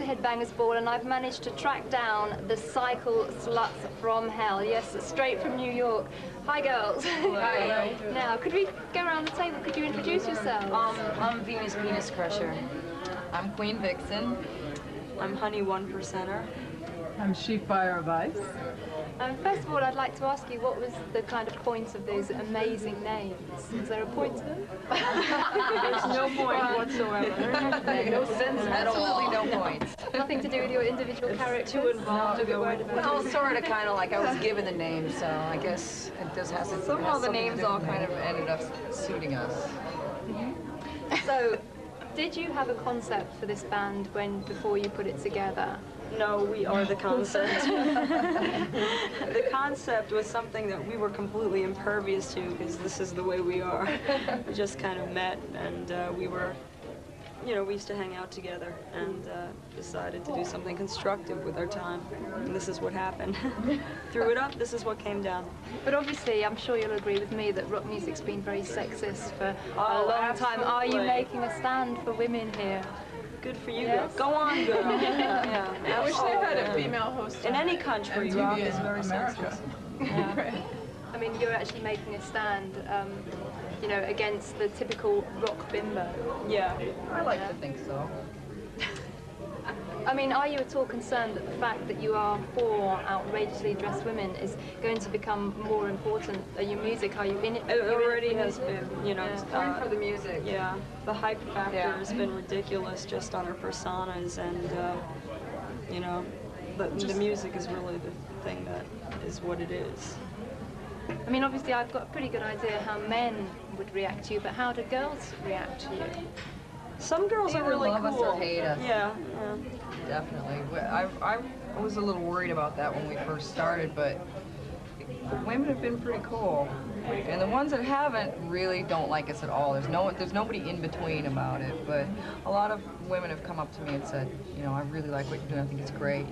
to Headbangers Ball, and I've managed to track down the Cyle Sluts from hell. Yes, straight from New York. Hi, girls. Hi. Now, could we go around the table? Could you introduce yourselves? I'm Venus Penis Crusher. I'm Queen Vixen. I'm Honey One Percenter. I'm She Fire of Ice. First of all, I'd like to ask you, what was the kind of point of those amazing names? Is there a point to them? There's no point whatsoever. No sense at all. Absolutely no points. Nothing to do with your individual characters? Too involved to be worried about. Well, sort of, kind of like I was given the name, so I guess it does have to. Somehow the names all kind of ended up suiting us. So, did you have a concept for this band before you put it together? No, we are the concept. The concept was something that we were completely impervious to because this is the way we are. We just kind of met and we were, we used to hang out together and decided to do something constructive with our time. And this is what happened. Threw it up, this is what came down. But obviously, I'm sure you'll agree with me that rock music's been very sexist for a long time. Are you making a stand for women here? Good for you, yes. girl. Go on, girl. Yeah. I wish they had a female host. In any country, rock is very America. Yeah. I mean, you're actually making a stand, against the typical rock bimbo. Yeah. I like to think so. I mean, are you at all concerned that the fact that you are for outrageously dressed women is going to become more important? Are you music? Are you in it? It already has been, For the music. Yeah, the hype factor has been ridiculous just on our personas, and the music is really the thing that is what it is. I mean, obviously, I've got a pretty good idea how men would react to you, but how do girls react to you? Some girls are really love cool. us or hate us. Yeah. Definitely. I was a little worried about that when we first started, but women have been pretty cool. And the ones that haven't really don't like us at all. There's nobody in between about it, but a lot of women have come up to me and said, I really like what you're doing, I think it's great,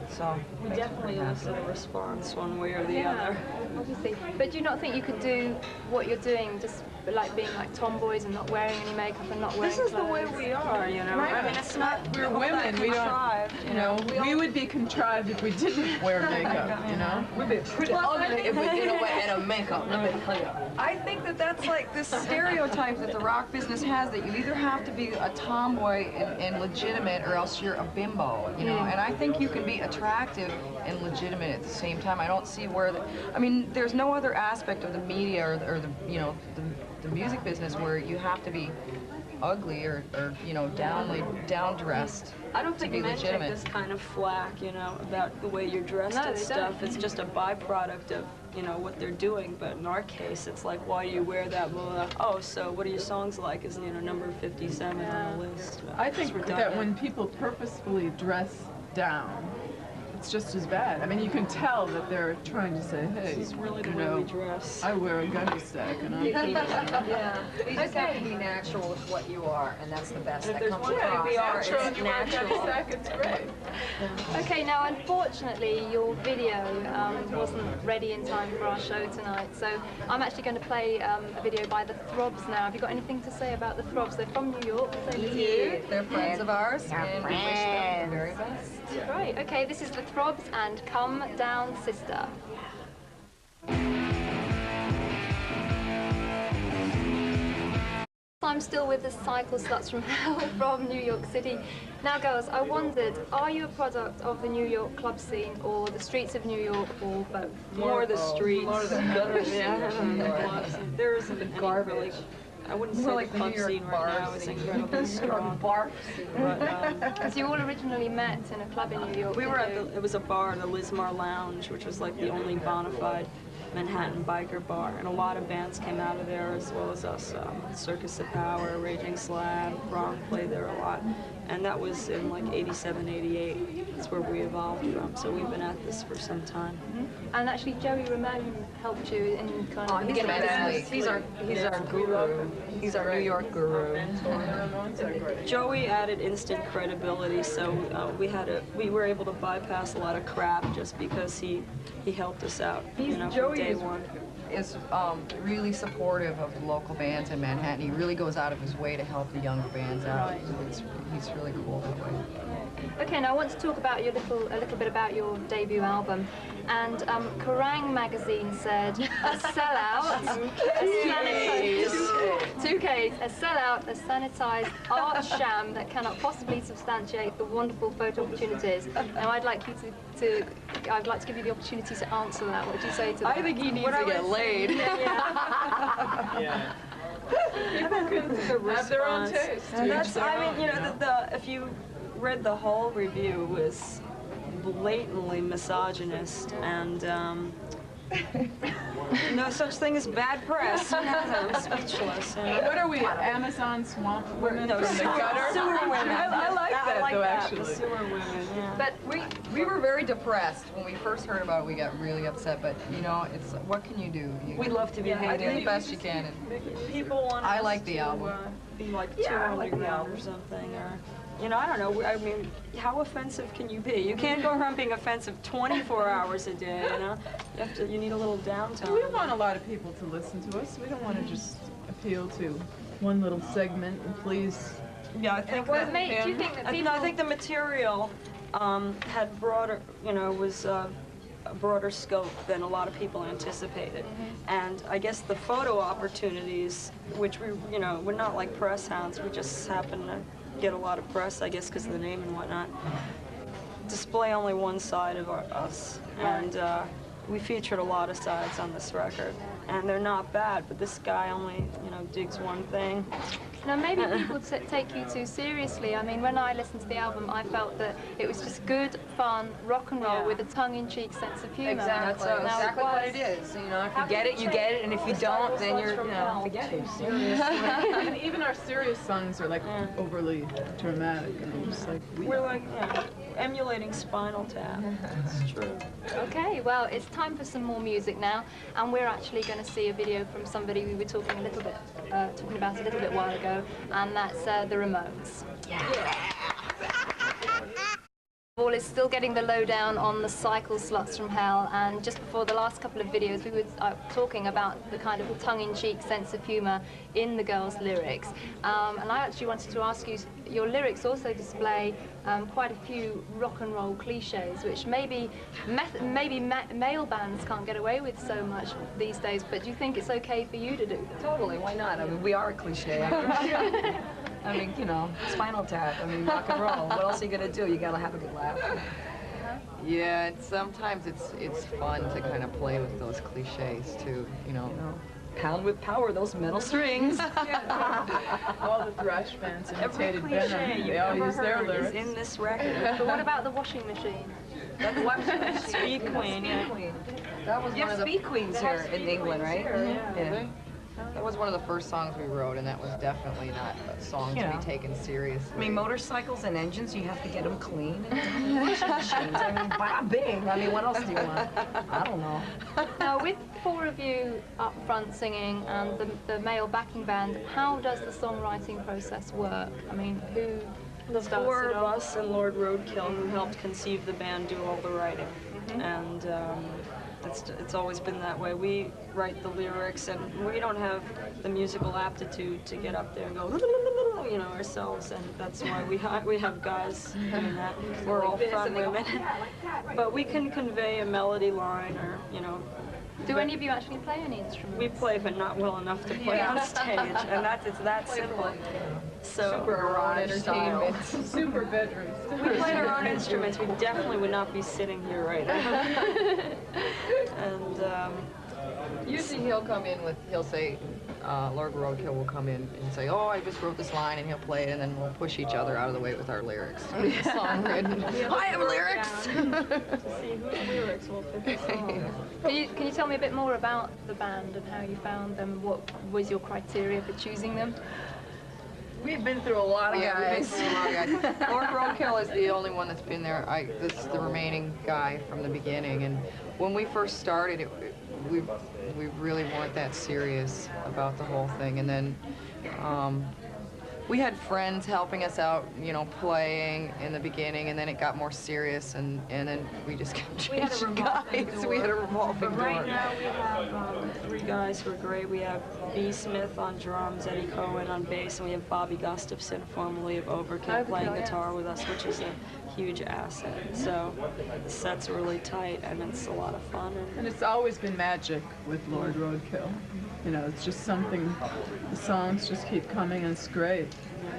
So We definitely elicit a response one way or the other. Obviously. But do you not think you could do what you're doing, just like being like tomboys and not wearing any makeup and not wearing This is clothes? the way we are, Right. I mean, it's not, We're women. We don't, we would be contrived if we didn't wear makeup, We'd be pretty ugly if we didn't wear any makeup. I think that's like this stereotype that the rock business has, that you either have to be a tomboy and legitimate or else you're a bimbo, And I think you can be attractive and legitimate at the same time. I don't see where there's no other aspect of the media or the music business where you have to be ugly or down dressed. I don't think to be men take legitimate. this kind of flack, about the way you're dressed and stuff. It's just a byproduct of, what they're doing. But in our case, it's like, why do you wear that? Blah, blah. Oh, so what are your songs like? Is, number 57 on the list. I think that when people purposefully dress down, it's just as bad. I mean, you can tell that they're trying to say, hey, This is really the way we dress. I wear a gunny sack and I'm Yeah, you just have to be natural with what you are, and that's the best that comes across. we are, natural. it's You wear a gunny natural. sack, it's great. Okay, now unfortunately your video wasn't ready in time for our show tonight, so I'm actually going to play a video by the Throbs now. Have you got anything to say about the Throbs? They're from New York, same as you. They're friends of ours, and we wish them the very best. Right, okay, this is the Throbs and Come Down Sister. I'm still with the Cyle Sluts from hell from New York City. Now girls, I wondered, are you a product of the New York club scene or the streets of New York or both? More the streets. More the gutter scene. There isn't any really, I wouldn't say like the club scene right now is incredibly strong. Because you all originally met in a club in New York. We were at it was a bar, the Lismar Lounge, which was like the only bona fide Manhattan biker bar, and a lot of bands came out of there as well as us. Circus of Power, Raging Slab, Bronx played there a lot, and that was in like 87, 88. That's where we evolved from. So we've been at this for some time. And actually, Joey Ramone helped you in kind of. He's our guru. He's our New York guru. Joey added instant credibility, so we were able to bypass a lot of crap just because he helped us out. Joey day one. is really supportive of the local bands in Manhattan. He really goes out of his way to help the younger bands out. He's really cool that way. Okay, now I want to talk about a little bit about your debut album. And Kerrang! Magazine said, a sellout, a sellout, a sanitized art sham that cannot possibly substantiate the wonderful photo opportunities. Now I'd like you I'd like to give you the opportunity to answer that. What do you say to that? I think he needs to get laid. Yeah. People can have their own taste. And that's, I mean, you know, if you read the whole review, it was blatantly misogynist, and no such thing as bad press. I'm speechless. What are we, Amazon swamp women No, from the gutter? sewer women. I like that, though, actually. The sewer women, yeah. But we were very depressed when we first heard about it. We got really upset. But you know, it's what can you do? We'd love to be hated. Do the best you can. And People want I us like the to, album. Be like 200 or something, or you know, I don't know. I mean, how offensive can you be? You can't go around being offensive 24 hours a day. You know, you need a little downtime. We want a lot of people to listen to us. We don't want to just appeal to one little segment and please. Yeah, I think. Do you think that people? I think the material had broader, you know, was a broader scope than a lot of people anticipated, and I guess the photo opportunities, which we, you know, we're not like press hounds. We just happen to get a lot of press, I guess, because of the name and whatnot. Display only one side of us, and we featured a lot of sides on this record, and they're not bad, but this guy only, you know, digs one thing. Now, maybe people take you too seriously. I mean, when I listened to the album, I felt that it was just good, fun, rock and roll with a tongue-in-cheek sense of humor. Exactly. Now, Exactly what it is. You know, if you get it, you get it, and if you don't, then you're, you know, forget it. And even our serious songs are like overly dramatic, and just like We're like, emulating Spinal Tap. It's true. Okay, well, it's time for some more music now, and we're actually going to see a video from somebody we were talking about a little bit while ago, and that's the Ramones. Paul is still getting the lowdown on the Cyle Sluts from Hell, and just before the last couple of videos we were talking about the kind of tongue-in-cheek sense of humour in the girls' lyrics. And I actually wanted to ask you, your lyrics also display quite a few rock and roll cliches, which maybe male bands can't get away with so much these days, but do you think it's okay for you to do them? Totally, why not? I mean, we are a cliche. I mean, you know, Spinal Tap, I mean, rock and roll. What else are you gonna do? You gotta have a good laugh. Yeah, and sometimes it's fun to kind of play with those cliches too, you know. Pound with power, those metal strings. all the thrash bands Every imitated cliche Venom. you've They all ever use their heard is lyrics. in this record. But what about the washing machine? Speed Queen, yeah. That was one of the Speed Queens here in England, right? Yeah. That was one of the first songs we wrote, and that was definitely not a song to be taken seriously. I mean, motorcycles and engines, you have to get them clean. Washing machines, I mean, bada bing. I mean, what else do you want? I don't know. Now, with four of you up front singing and the male backing band, how does the songwriting process work? I mean, who The starts four it of off? us and Lord Roadkill, who helped conceive the band, do all the writing. And it's always been that way. We write the lyrics, and we don't have the musical aptitude to get up there and go, you know, ourselves, and that's why we have guys doing that. We're all front women. But we can convey a melody line, or, you know. Do any of you actually play any instruments? We play, but not well enough to play on stage, and it's that simple. So Super entertainment. Super bedrooms. we played our own instruments, we definitely would not be sitting here right now. And Usually he'll come in with, he'll say, Lord Roadkill will come in and say, oh, I just wrote this line, and he'll play it, and then we'll push each other out of the way with our lyrics. The song written. I have lyrics! to see whose lyrics will fit the song. Can you tell me a bit more about the band and how you found them? What was your criteria for choosing them? We've been through a lot of guys. Lord Roadkill is the only one that's been there. This is the remaining guy from the beginning, and when we first started, we really weren't that serious about the whole thing, and then we had friends helping us out, you know, playing in the beginning, and then it got more serious, and then we just kept We had a changing revolving guys. door. We had a revolving But door. right now we have 3 guys who are great. We have B. Smith on drums, Eddie Cohen on bass, and we have Bobby Gustafson, formerly of Overkill, playing guitar with us, which is a huge asset. So the set's really tight, and it's a lot of fun. And it's always been magic with Lord Roadkill. You know, it's just something, the songs just keep coming, and it's great.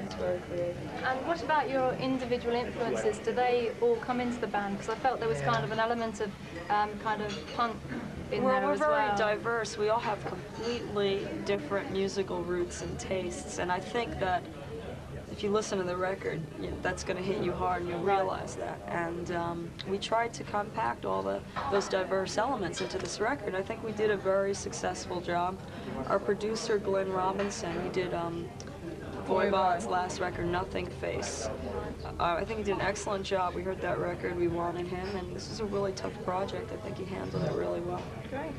It's very creative. And what about your individual influences? Do they all come into the band? Because I felt there was kind of an element of kind of punk in there We're as very well. diverse. We all have completely different musical roots and tastes, and I think that if you listen to the record, that's going to hit you hard, and you'll realize that. And we tried to compact all those diverse elements into this record. I think we did a very successful job. Our producer, Glenn Robinson, he did Voivod's last record, Nothing Face. I think he did an excellent job. We heard that record, we wanted him, and this is a really tough project. I think he handled it really well. Great.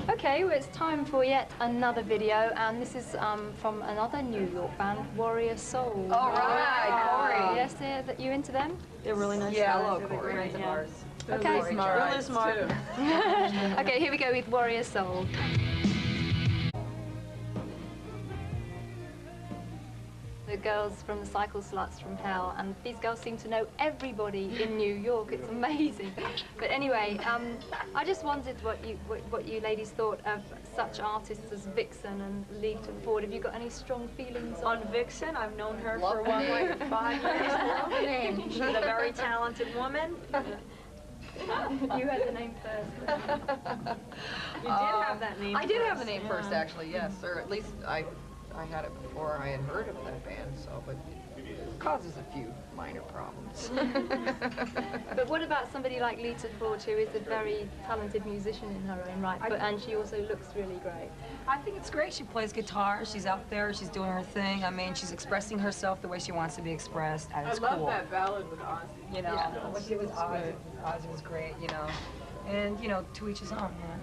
Okay, well, it's time for yet another video, and this is from another New York band, Warrior Soul. All right, Corey. Yes, you into them? They're really nice Yeah, I guys. love They're Corey. great, yeah. Okay. Really smart. Okay, here we go with Warrior Soul. The girls from the Cyle Sluts from Hell, and these girls seem to know everybody in New York. It's amazing. But anyway, I just wondered what you ladies thought of such artists as Vixen and Lita Ford. Have you got any strong feelings on On Vixen, I've known her Love for the name. like 5 years. Love the name. She's a very talented woman. You had the name first. You did have that name I did have the first, name yeah. first, actually, yes, or at least I had it before I had heard of that band, so, but it causes a few minor problems. But what about somebody like Lita Ford, who is a very talented musician in her own right, and she also looks really great? I think it's great. She plays guitar. She's out there. She's doing her thing. I mean, she's expressing herself the way she wants to be expressed, and I it's love cool. that ballad with Ozzy. You know, what she was Ozzy. Ozzy was great. You know, and you know, to each his own. Man.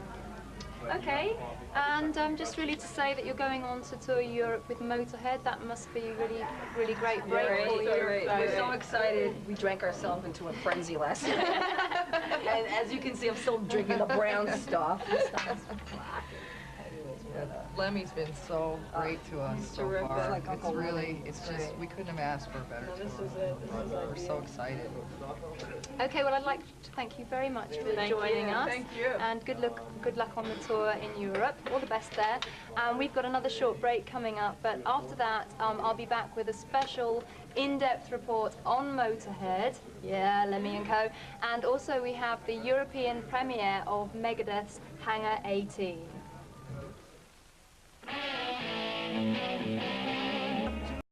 Okay, and just really to say that you're going on to tour Europe with Motorhead. That must be really, really great break for you. We're so excited. We drank ourselves into a frenzy last night. And as you can see, I'm still drinking the brown stuff. This stuff is black. Lemmy's been so great to us so terrific. far. Like Uncle It's really, Lemmy. it's just, we couldn't have asked for a better No, this tour. is it. This is We're so excited. Okay, well, I'd like to thank you very much for joining us. Thank you. And good luck on the tour in Europe. All the best there. We've got another short break coming up, but after that, I'll be back with a special in-depth report on Motorhead. Yeah, Lemmy and Co. And also we have the European premiere of Megadeth's Hangar 18.